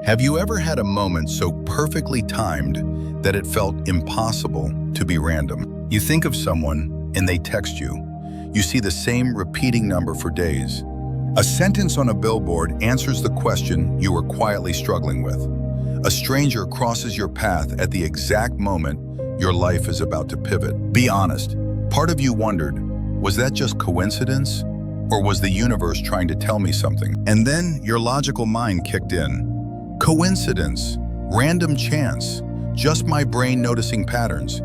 Have you ever had a moment so perfectly timed that it felt impossible to be random? You think of someone and they text you. You see the same repeating number for days. A sentence on a billboard answers the question you were quietly struggling with. A stranger crosses your path at the exact moment your life is about to pivot. Be honest, part of you wondered, was that just coincidence? Or was the universe trying to tell me something? And then your logical mind kicked in. Coincidence, random chance, just my brain noticing patterns.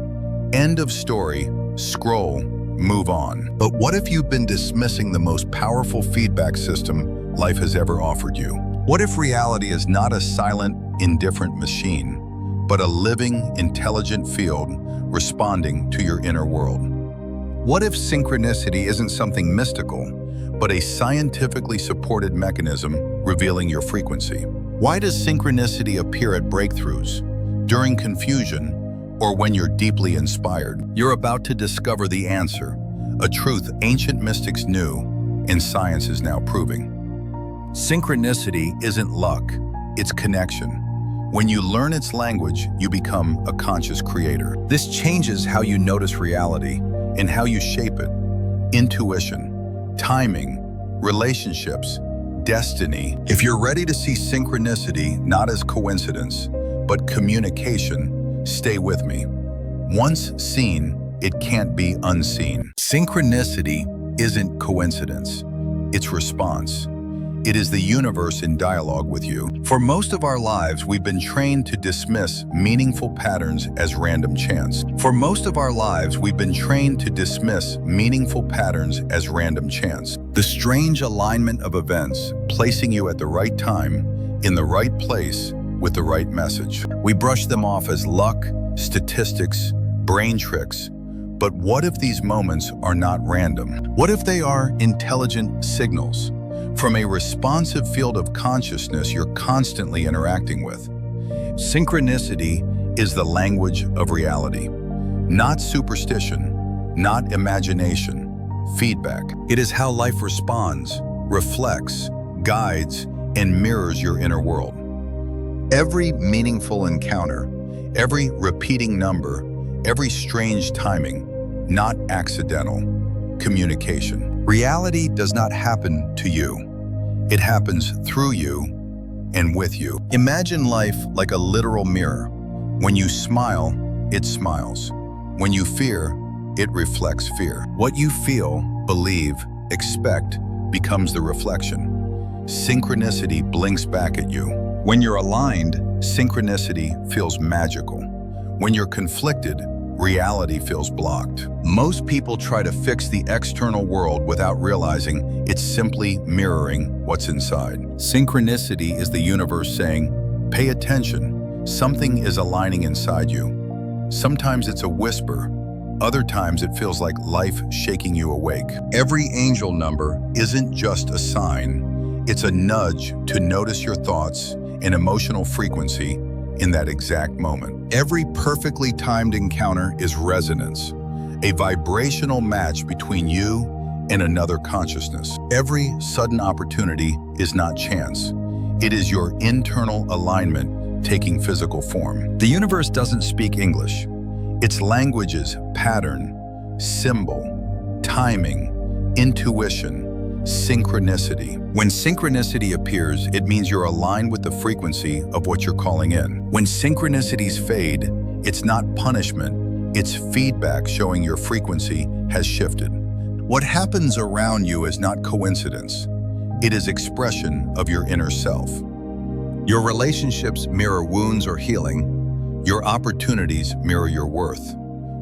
End of story, scroll, move on. But what if you've been dismissing the most powerful feedback system life has ever offered you? What if reality is not a silent, indifferent machine, but a living, intelligent field responding to your inner world? What if synchronicity isn't something mystical, but a scientifically supported mechanism revealing your frequency? Why does synchronicity appear at breakthroughs, during confusion, or when you're deeply inspired? You're about to discover the answer, a truth ancient mystics knew and science is now proving. Synchronicity isn't luck, it's connection. When you learn its language, you become a conscious creator. This changes how you notice reality and how you shape it. Intuition, timing, relationships, destiny. If you're ready to see synchronicity not as coincidence, but communication, stay with me. Once seen, it can't be unseen. Synchronicity isn't coincidence, it's response. It is the universe in dialogue with you. For most of our lives, we've been trained to dismiss meaningful patterns as random chance. The strange alignment of events, placing you at the right time, in the right place, with the right message. We brush them off as luck, statistics, brain tricks. But what if these moments are not random? What if they are intelligent signals from a responsive field of consciousness you're constantly interacting with? Synchronicity is the language of reality, not superstition, not imagination, feedback. It is how life responds, reflects, guides, and mirrors your inner world. Every meaningful encounter, every repeating number, every strange timing, not accidental. Communication. Reality does not happen to you. It happens through you and with you. Imagine life like a literal mirror. When you smile, it smiles. When you fear, it reflects fear. What you feel, believe, expect becomes the reflection. Synchronicity blinks back at you. When you're aligned, synchronicity feels magical. When you're conflicted, reality feels blocked. Most people try to fix the external world without realizing it's simply mirroring what's inside. Synchronicity is the universe saying, pay attention, something is aligning inside you. Sometimes it's a whisper, other times it feels like life shaking you awake. Every angel number isn't just a sign, it's a nudge to notice your thoughts and emotional frequency in that exact moment. Every perfectly timed encounter is resonance, a vibrational match between you and another consciousness. Every sudden opportunity is not chance. It is your internal alignment taking physical form. The universe doesn't speak English. Its language is pattern, symbol, timing, intuition, synchronicity. When synchronicity appears, it means you're aligned with the frequency of what you're calling in. When synchronicities fade, it's not punishment, it's feedback showing your frequency has shifted. What happens around you is not coincidence. It is expression of your inner self. Your relationships mirror wounds or healing. Your opportunities mirror your worth.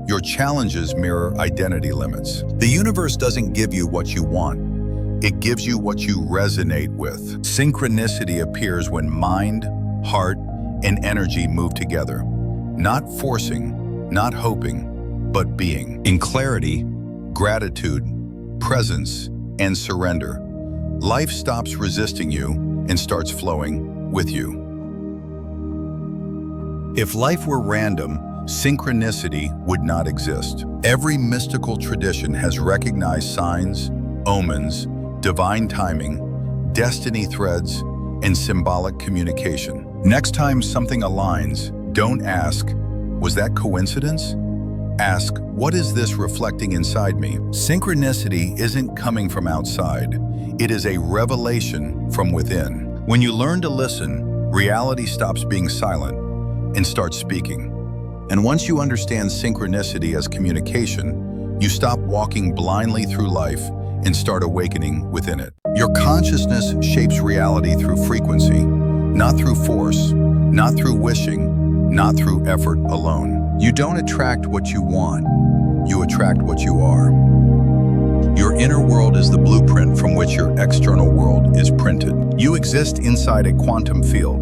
Your challenges mirror identity limits. The universe doesn't give you what you want. It gives you what you resonate with. Synchronicity appears when mind, heart, and energy move together. Not forcing, not hoping, but being. In clarity, gratitude, presence, and surrender, life stops resisting you and starts flowing with you. If life were random, synchronicity would not exist. Every mystical tradition has recognized signs, omens, divine timing, destiny threads, and symbolic communication. Next time something aligns, don't ask, was that coincidence? Ask, what is this reflecting inside me? Synchronicity isn't coming from outside. It is a revelation from within. When you learn to listen, reality stops being silent and starts speaking. And once you understand synchronicity as communication, you stop walking blindly through life and start awakening within it. Your consciousness shapes reality through frequency, not through force, not through wishing, not through effort alone. You don't attract what you want, you attract what you are. Your inner world is the blueprint from which your external world is printed. You exist inside a quantum field,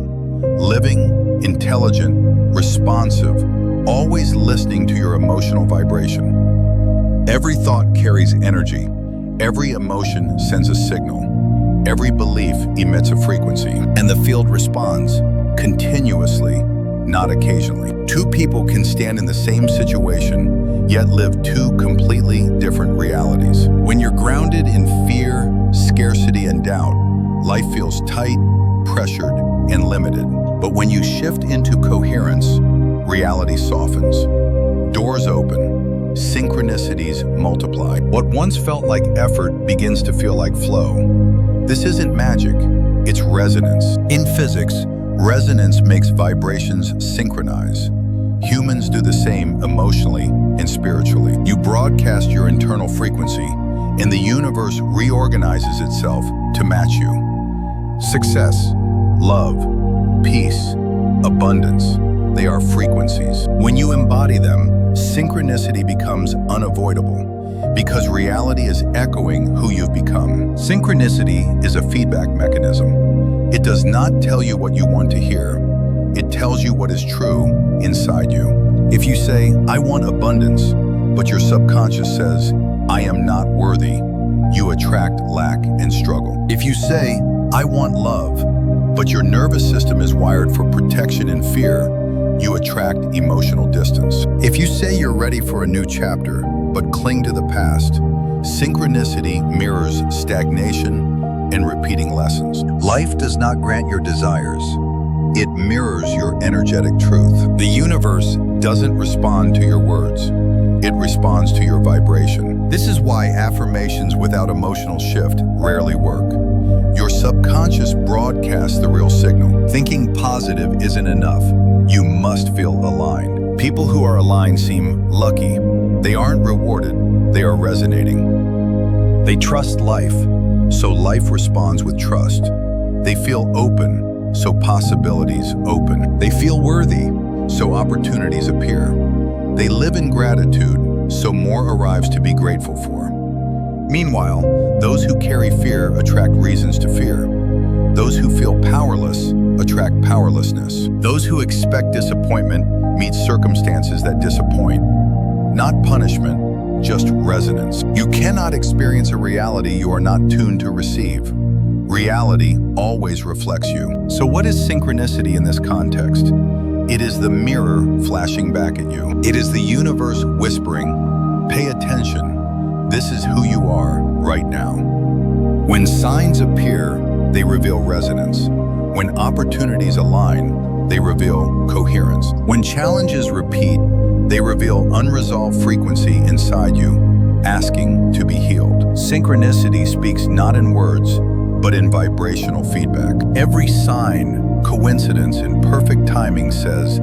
living, intelligent, responsive, always listening to your emotional vibration. Every thought carries energy. Every emotion sends a signal. Every belief emits a frequency, and the field responds continuously, not occasionally. Two people can stand in the same situation, yet live two completely different realities. When you're grounded in fear, scarcity, and doubt, life feels tight, pressured, and limited. But when you shift into coherence, reality softens. Doors open, synchronicities multiply. What once felt like effort begins to feel like flow. This isn't magic, it's resonance. In physics, resonance makes vibrations synchronize. Humans do the same emotionally and spiritually. You broadcast your internal frequency, and the universe reorganizes itself to match you. Success, love, peace, abundance, they are frequencies. When you embody them, synchronicity becomes unavoidable because reality is echoing who you've become. Synchronicity is a feedback mechanism. It does not tell you what you want to hear. It tells you what is true inside you. If you say, I want abundance, but your subconscious says, I am not worthy, you attract lack and struggle. If you say, I want love, but your nervous system is wired for protection and fear, you attract emotional distance. If you say you're ready for a new chapter, but cling to the past, synchronicity mirrors stagnation and repeating lessons. Life does not grant your desires. It mirrors your energetic truth. The universe doesn't respond to your words. It responds to your vibration. This is why affirmations without emotional shift rarely work. Your subconscious broadcasts the real signal. Thinking positive isn't enough. You must feel aligned. People who are aligned seem lucky. They aren't rewarded, they are resonating. They trust life, so life responds with trust. They feel open, so possibilities open. They feel worthy, so opportunities appear. They live in gratitude, so more arrives to be grateful for. Meanwhile, those who carry fear attract reasons to fear. Those who feel powerless attract powerlessness. Those who expect disappointment meet circumstances that disappoint. Not punishment, just resonance. You cannot experience a reality you are not tuned to receive. Reality always reflects you. So what is synchronicity in this context? It is the mirror flashing back at you. It is the universe whispering, pay attention. This is who you are right now. When signs appear, they reveal resonance. When opportunities align, they reveal coherence. When challenges repeat, they reveal unresolved frequency inside you, asking to be healed. Synchronicity speaks not in words, but in vibrational feedback. Every sign, coincidence, and perfect timing says,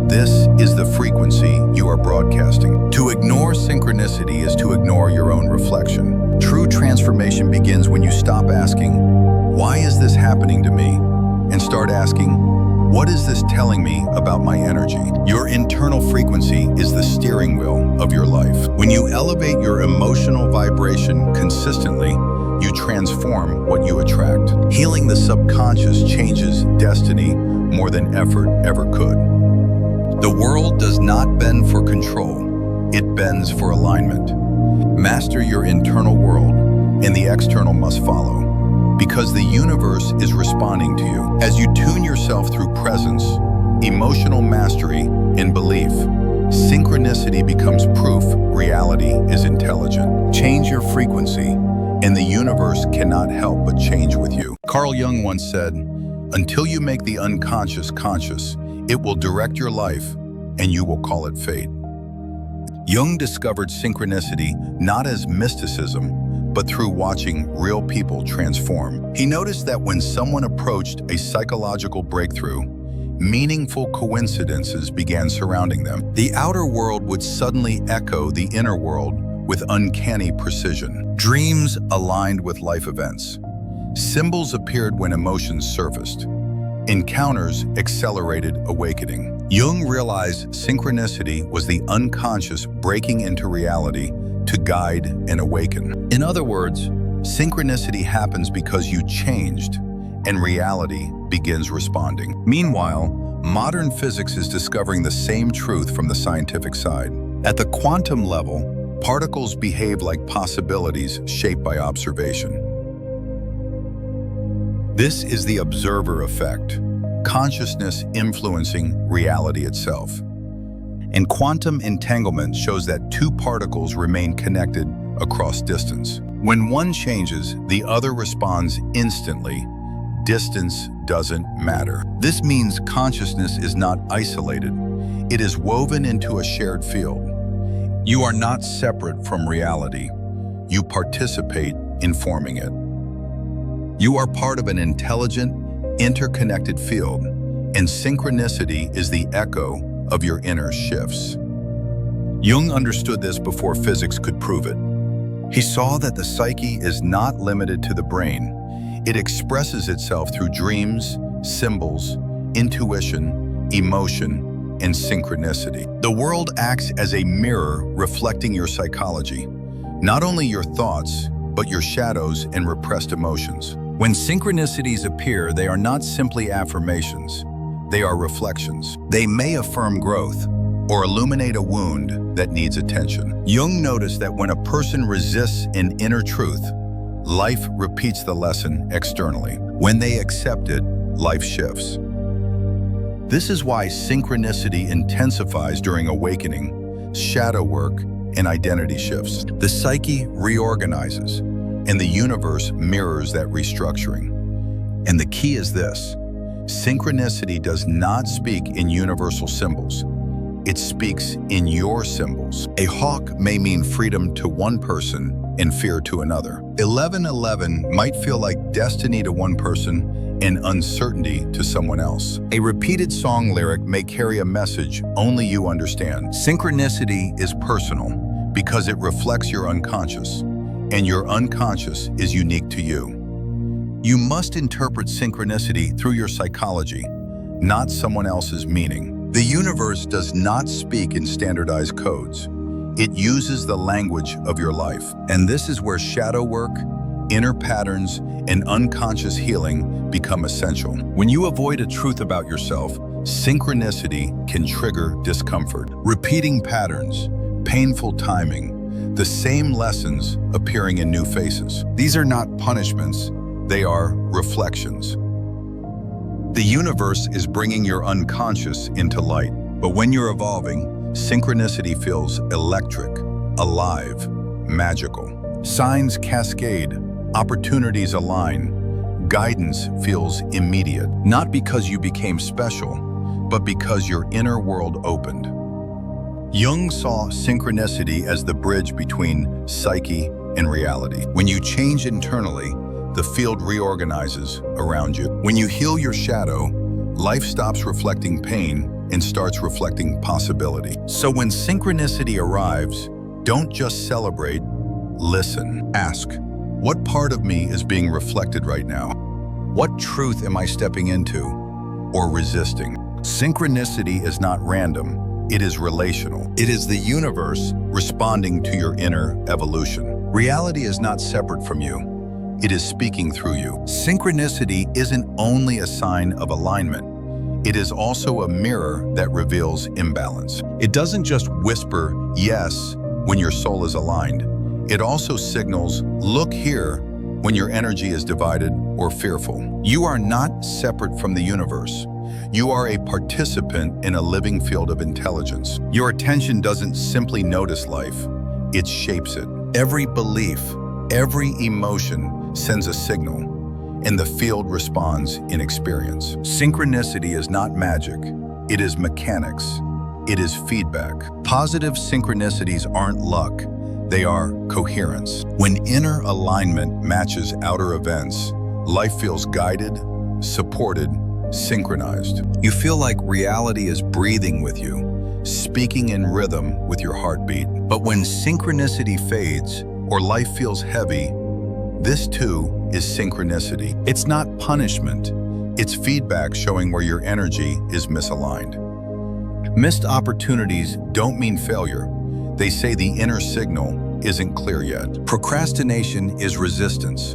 this is the frequency you are broadcasting. To ignore synchronicity is to ignore your own reflection. True transformation begins when you stop asking, why is this happening to me? And start asking, what is this telling me about my energy? Your internal frequency is the steering wheel of your life. When you elevate your emotional vibration consistently, you transform what you attract. Healing the subconscious changes destiny more than effort ever could. The world does not bend for control, it bends for alignment. Master your internal world, and the external must follow. Because the universe is responding to you. As you tune yourself through presence, emotional mastery, and belief, synchronicity becomes proof reality is intelligent. Change your frequency, and the universe cannot help but change with you. Carl Jung once said, Until you make the unconscious conscious, it will direct your life, and you will call it fate. Jung discovered synchronicity not as mysticism, but through watching real people transform. He noticed that when someone approached a psychological breakthrough, meaningful coincidences began surrounding them. The outer world would suddenly echo the inner world with uncanny precision. Dreams aligned with life events. Symbols appeared when emotions surfaced. Encounters accelerated awakening. Jung realized synchronicity was the unconscious breaking into reality to guide and awaken. In other words, synchronicity happens because you changed, and reality begins responding. Meanwhile, modern physics is discovering the same truth from the scientific side. At the quantum level, particles behave like possibilities shaped by observation. This is the observer effect, consciousness influencing reality itself. And quantum entanglement shows that two particles remain connected across distance. When one changes, the other responds instantly. Distance doesn't matter. This means consciousness is not isolated. It is woven into a shared field. You are not separate from reality. You participate in forming it. You are part of an intelligent, interconnected field, and synchronicity is the echo of your inner shifts. Jung understood this before physics could prove it. He saw that the psyche is not limited to the brain. It expresses itself through dreams, symbols, intuition, emotion, and synchronicity. The world acts as a mirror reflecting your psychology, not only your thoughts, but your shadows and repressed emotions. When synchronicities appear, they are not simply affirmations. They are reflections. They may affirm growth or illuminate a wound that needs attention. Jung noticed that when a person resists an inner truth, life repeats the lesson externally. When they accept it, life shifts. This is why synchronicity intensifies during awakening, shadow work, and identity shifts. The psyche reorganizes, and the universe mirrors that restructuring. And the key is this: synchronicity does not speak in universal symbols. It speaks in your symbols. A hawk may mean freedom to one person and fear to another. 1111 might feel like destiny to one person and uncertainty to someone else. A repeated song lyric may carry a message only you understand. Synchronicity is personal because it reflects your unconscious, and your unconscious is unique to you. You must interpret synchronicity through your psychology, not someone else's meaning. The universe does not speak in standardized codes. It uses the language of your life. And this is where shadow work, inner patterns, and unconscious healing become essential. When you avoid a truth about yourself, synchronicity can trigger discomfort. Repeating patterns, painful timing, the same lessons appearing in new faces. These are not punishments, they are reflections. The universe is bringing your unconscious into light, but when you're evolving, synchronicity feels electric, alive, magical. Signs cascade, opportunities align, guidance feels immediate, not because you became special, but because your inner world opened. Jung saw synchronicity as the bridge between psyche and reality. When you change internally, the field reorganizes around you. When you heal your shadow, life stops reflecting pain and starts reflecting possibility. So when synchronicity arrives, don't just celebrate, listen. Ask, what part of me is being reflected right now? What truth am I stepping into or resisting? Synchronicity is not random. It is relational. It is the universe responding to your inner evolution. Reality is not separate from you. It is speaking through you. Synchronicity isn't only a sign of alignment. It is also a mirror that reveals imbalance. It doesn't just whisper yes when your soul is aligned. It also signals, look here, when your energy is divided or fearful. You are not separate from the universe. You are a participant in a living field of intelligence. Your attention doesn't simply notice life, it shapes it. Every belief, every emotion sends a signal, and the field responds in experience. Synchronicity is not magic. It is mechanics. It is feedback. Positive synchronicities aren't luck. They are coherence. When inner alignment matches outer events, life feels guided, supported, synchronized. You feel like reality is breathing with you, speaking in rhythm with your heartbeat. But when synchronicity fades or life feels heavy, this too is synchronicity. It's not punishment. It's feedback showing where your energy is misaligned. Missed opportunities don't mean failure. They say the inner signal isn't clear yet. Procrastination is resistance,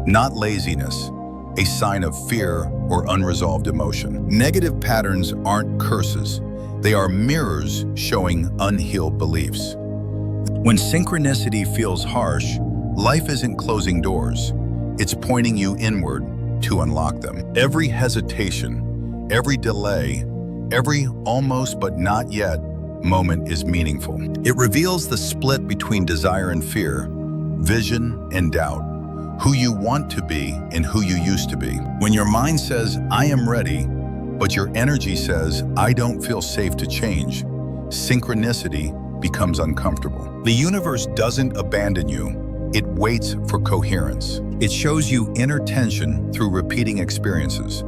not laziness, a sign of fear or unresolved emotion. Negative patterns aren't curses. They are mirrors showing unhealed beliefs. When synchronicity feels harsh, life isn't closing doors. It's pointing you inward to unlock them. Every hesitation, every delay, every almost but not yet moment is meaningful. It reveals the split between desire and fear, vision and doubt, who you want to be and who you used to be. When your mind says, I am ready, but your energy says, I don't feel safe to change, synchronicity becomes uncomfortable. The universe doesn't abandon you. It waits for coherence. It shows you inner tension through repeating experiences,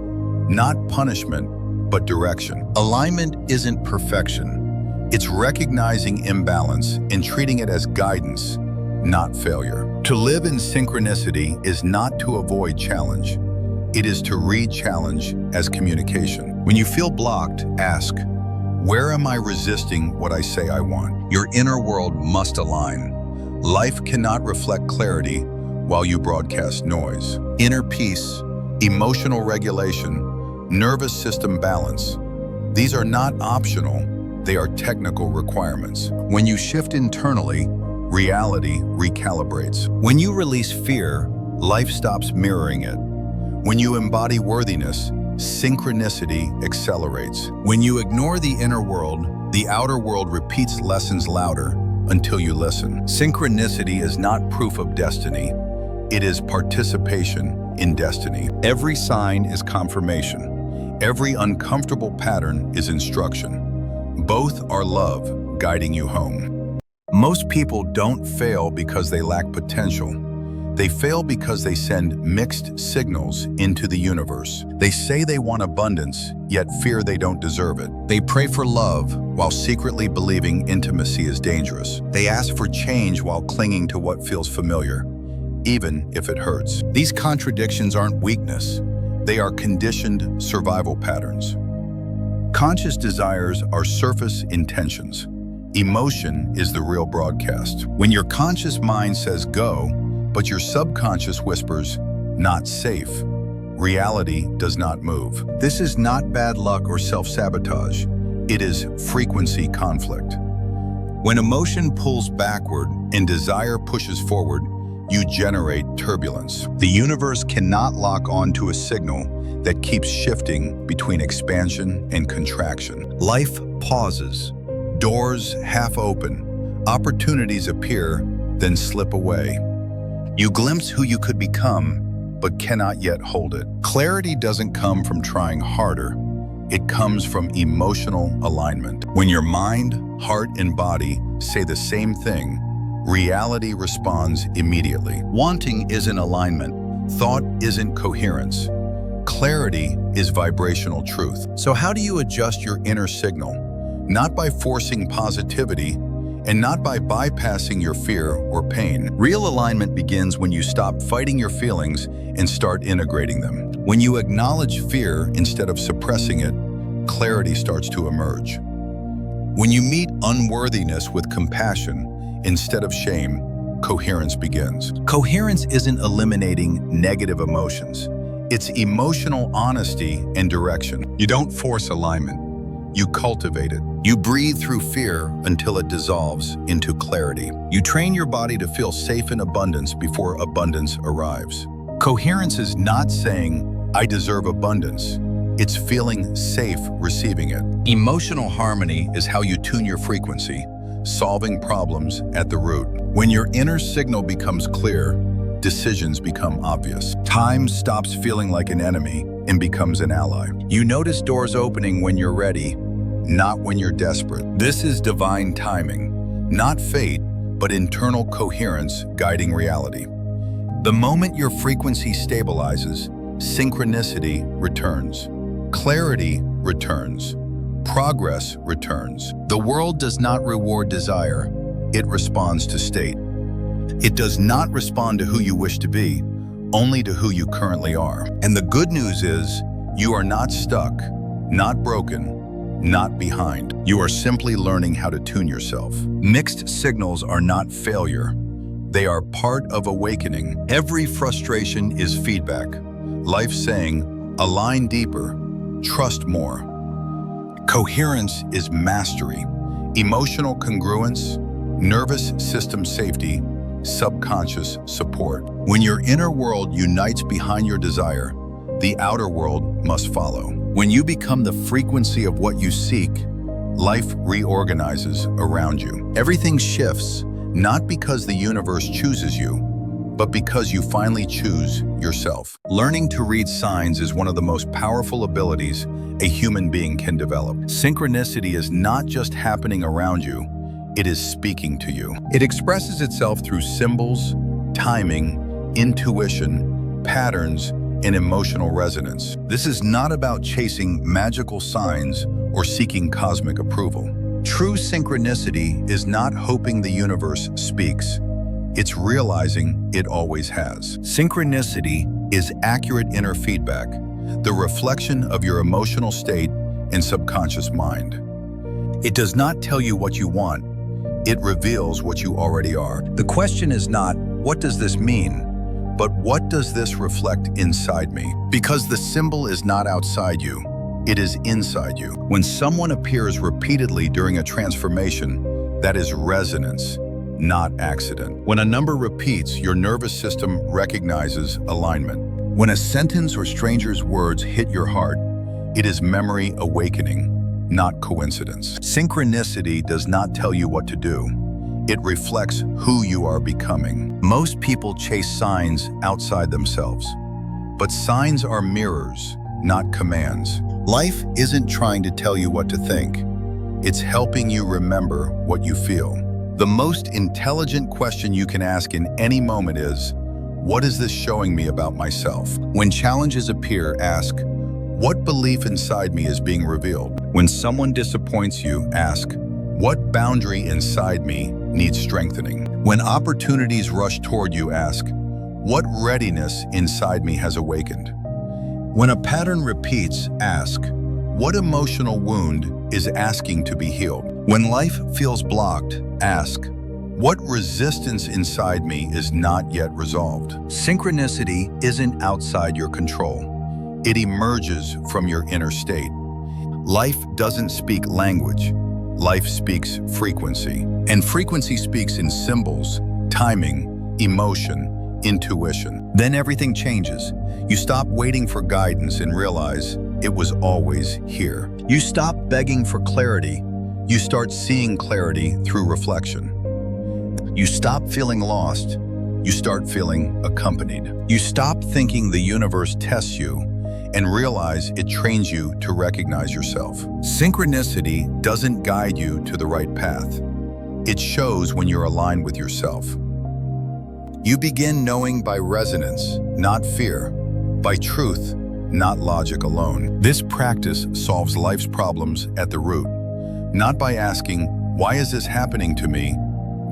not punishment, but direction. Alignment isn't perfection. It's recognizing imbalance and treating it as guidance, not failure. To live in synchronicity is not to avoid challenge. It is to read challenge as communication. When you feel blocked, ask, where am I resisting what I say I want? Your inner world must align. Life cannot reflect clarity while you broadcast noise. Inner peace, emotional regulation, nervous system balance. These are not optional, they are technical requirements. When you shift internally, reality recalibrates. When you release fear, life stops mirroring it. When you embody worthiness, synchronicity accelerates. When you ignore the inner world, the outer world repeats lessons louder until you listen. Synchronicity is not proof of destiny. It is participation in destiny. Every sign is confirmation. Every uncomfortable pattern is instruction. Both are love guiding you home. Most people don't fail because they lack potential. They fail because they send mixed signals into the universe. They say they want abundance, yet fear they don't deserve it. They pray for love while secretly believing intimacy is dangerous. They ask for change while clinging to what feels familiar, even if it hurts. These contradictions aren't weakness. They are conditioned survival patterns. Conscious desires are surface intentions. Emotion is the real broadcast. When your conscious mind says go, but your subconscious whispers, not safe, reality does not move. This is not bad luck or self-sabotage. It is frequency conflict. When emotion pulls backward and desire pushes forward, you generate turbulence. The universe cannot lock onto a signal that keeps shifting between expansion and contraction. Life pauses, doors half open, opportunities appear, then slip away. You glimpse who you could become, but cannot yet hold it. Clarity doesn't come from trying harder. It comes from emotional alignment. When your mind, heart, and body say the same thing, reality responds immediately. Wanting isn't alignment. Thought isn't coherence. Clarity is vibrational truth. So how do you adjust your inner signal? Not by forcing positivity, and not by bypassing your fear or pain. Real alignment begins when you stop fighting your feelings and start integrating them. When you acknowledge fear instead of suppressing it, clarity starts to emerge. When you meet unworthiness with compassion instead of shame, coherence begins. Coherence isn't eliminating negative emotions. It's emotional honesty and direction. You don't force alignment. You cultivate it. You breathe through fear until it dissolves into clarity. You train your body to feel safe in abundance before abundance arrives. Coherence is not saying, I deserve abundance. It's feeling safe receiving it. Emotional harmony is how you tune your frequency, solving problems at the root. When your inner signal becomes clear, decisions become obvious. Time stops feeling like an enemy and becomes an ally. You notice doors opening when you're ready, not when you're desperate. This is divine timing, not fate, but internal coherence guiding reality. The moment your frequency stabilizes, synchronicity returns, clarity returns, progress returns. The world does not reward desire, it responds to state. It does not respond to who you wish to be, only to who you currently are. And the good news is, you are not stuck, not broken, not behind. You are simply learning how to tune yourself. Mixed signals are not failure. They are part of awakening. Every frustration is feedback. Life saying, align deeper, trust more. Coherence is mastery. Emotional congruence, nervous system safety, subconscious support. When your inner world unites behind your desire, the outer world must follow. When you become the frequency of what you seek, life reorganizes around you. Everything shifts, not because the universe chooses you, but because you finally choose yourself. Learning to read signs is one of the most powerful abilities a human being can develop. Synchronicity is not just happening around you, it is speaking to you. It expresses itself through symbols, timing, intuition, patterns, and emotional resonance. This is not about chasing magical signs or seeking cosmic approval. True synchronicity is not hoping the universe speaks. It's realizing it always has. Synchronicity is accurate inner feedback, the reflection of your emotional state and subconscious mind. It does not tell you what you want. It reveals what you already are. The question is not, what does this mean? But what does this reflect inside me? Because the symbol is not outside you, it is inside you. When someone appears repeatedly during a transformation, that is resonance, not accident. When a number repeats, your nervous system recognizes alignment. When a sentence or stranger's words hit your heart, it is memory awakening, not coincidence. Synchronicity does not tell you what to do. It reflects who you are becoming. Most people chase signs outside themselves, but signs are mirrors, not commands. Life isn't trying to tell you what to think. It's helping you remember what you feel. The most intelligent question you can ask in any moment is, what is this showing me about myself? When challenges appear, ask, what belief inside me is being revealed? When someone disappoints you, ask, what boundary inside me needs strengthening? When opportunities rush toward you, ask, what readiness inside me has awakened? When a pattern repeats, ask, what emotional wound is asking to be healed? When life feels blocked, ask, what resistance inside me is not yet resolved? Synchronicity isn't outside your control. It emerges from your inner state. Life doesn't speak language. Life speaks frequency. And frequency speaks in symbols, timing, emotion, intuition. Then everything changes. You stop waiting for guidance and realize it was always here. You stop begging for clarity. You start seeing clarity through reflection. You stop feeling lost. You start feeling accompanied. You stop thinking the universe tests you and realize it trains you to recognize yourself. Synchronicity doesn't guide you to the right path. It shows when you're aligned with yourself. You begin knowing by resonance, not fear, by truth, not logic alone. This practice solves life's problems at the root, not by asking, why is this happening to me,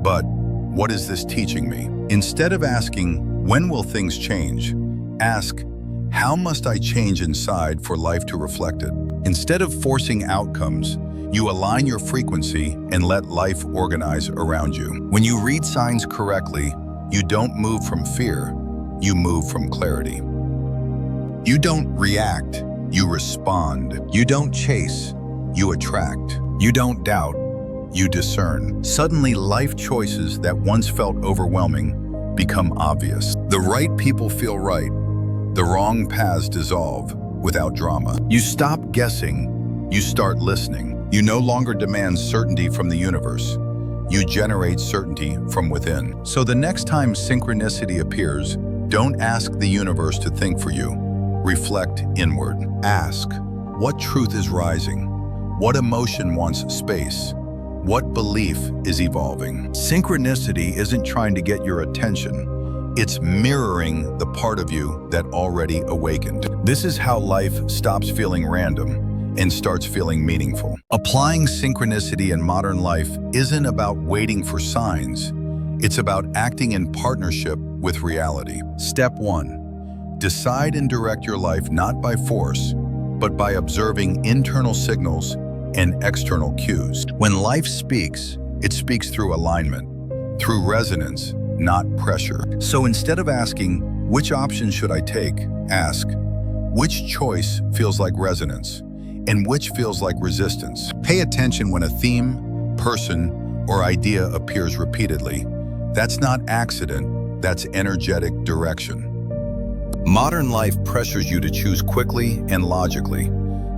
but what is this teaching me? Instead of asking, when will things change, ask, how must I change inside for life to reflect it? Instead of forcing outcomes, you align your frequency and let life organize around you. When you read signs correctly, you don't move from fear, you move from clarity. You don't react, you respond. You don't chase, you attract. You don't doubt, you discern. Suddenly, life choices that once felt overwhelming become obvious. The right people feel right. The wrong paths dissolve without drama. You stop guessing, you start listening. You no longer demand certainty from the universe. you generate certainty from within. So the next time synchronicity appears, don't ask the universe to think for you. Reflect inward. Ask, what truth is rising? What emotion wants space? What belief is evolving? Synchronicity isn't trying to get your attention. It's mirroring the part of you that already awakened. This is how life stops feeling random and starts feeling meaningful. Applying synchronicity in modern life isn't about waiting for signs. It's about acting in partnership with reality. Step 1. Decide and direct your life not by force, but by observing internal signals and external cues. When life speaks, it speaks through alignment, through resonance, not pressure. So instead of asking, which option should I take? Ask, which choice feels like resonance and which feels like resistance? Pay attention when a theme, person, or idea appears repeatedly. That's not accident, that's energetic direction. Modern life pressures you to choose quickly and logically,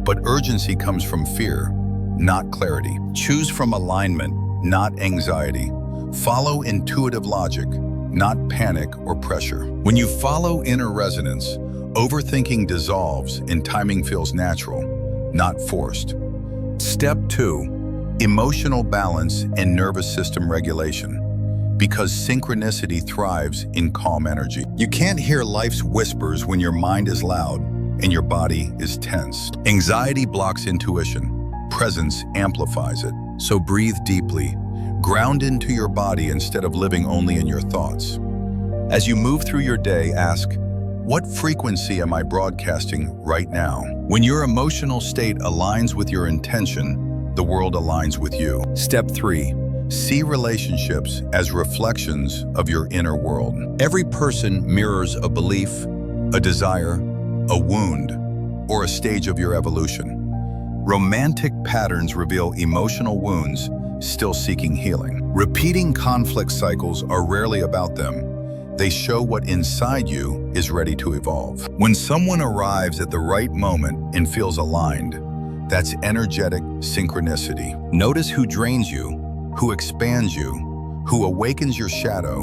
but urgency comes from fear, not clarity. Choose from alignment, not anxiety. Follow intuitive logic, not panic or pressure. When you follow inner resonance, overthinking dissolves and timing feels natural, not forced. Step 2, emotional balance and nervous system regulation. Because synchronicity thrives in calm energy. You can't hear life's whispers when your mind is loud and your body is tense. Anxiety blocks intuition. Presence amplifies it. So breathe deeply. Ground into your body instead of living only in your thoughts. As you move through your day, ask, what frequency am I broadcasting right now? When your emotional state aligns with your intention, the world aligns with you. Step 3. See relationships as reflections of your inner world. Every person mirrors a belief, a desire, a wound, or a stage of your evolution. Romantic patterns reveal emotional wounds still seeking healing. Repeating conflict cycles are rarely about them. They show what inside you is ready to evolve. When someone arrives at the right moment and feels aligned, that's energetic synchronicity. Notice who drains you, who expands you, who awakens your shadow,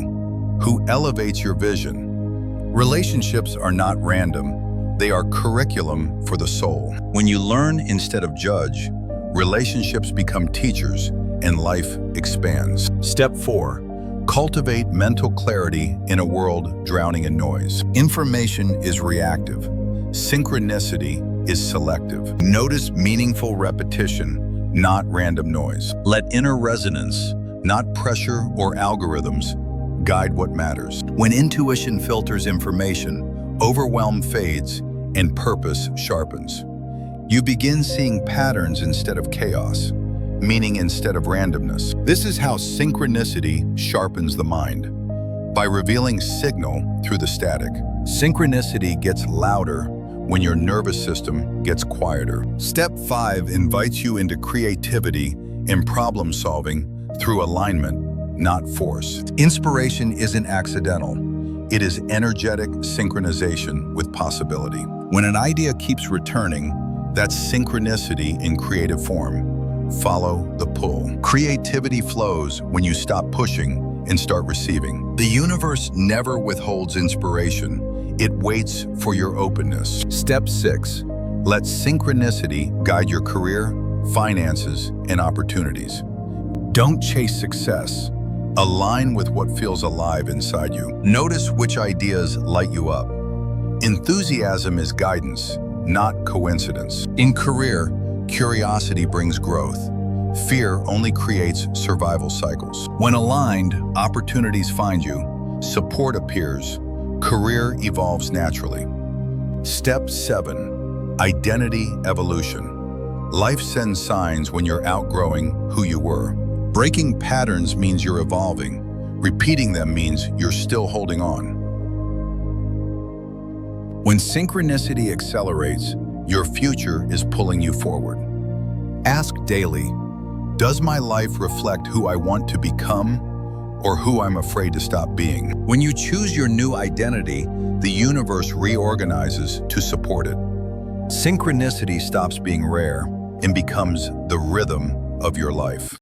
who elevates your vision. Relationships are not random. They are curriculum for the soul. When you learn instead of judge, relationships become teachers and life expands. Step 4. Cultivate mental clarity in a world drowning in noise. Information is reactive. Synchronicity is selective. Notice meaningful repetition, not random noise. Let inner resonance, not pressure or algorithms, guide what matters. When intuition filters information, overwhelm fades and purpose sharpens. You begin seeing patterns instead of chaos, meaning instead of randomness. This is how synchronicity sharpens the mind. By revealing signal through the static, synchronicity gets louder when your nervous system gets quieter. Step 5 invites you into creativity and problem solving through alignment, not force. Inspiration isn't accidental. It is energetic synchronization with possibility. When an idea keeps returning, that's synchronicity in creative form. Follow the pull. Creativity flows when you stop pushing and start receiving. The universe never withholds inspiration. It waits for your openness. Step 6. Let synchronicity guide your career, finances, and opportunities. Don't chase success. Align with what feels alive inside you. Notice which ideas light you up. Enthusiasm is guidance, not coincidence. In career, curiosity brings growth. Fear only creates survival cycles. When aligned, opportunities find you, support appears, career evolves naturally. Step 7. Identity evolution. Life sends signs when you're outgrowing who you were. Breaking patterns means you're evolving. Repeating them means you're still holding on. When synchronicity accelerates, your future is pulling you forward. Ask daily, does my life reflect who I want to become or who I'm afraid to stop being? When you choose your new identity, the universe reorganizes to support it. Synchronicity stops being rare and becomes the rhythm of your life.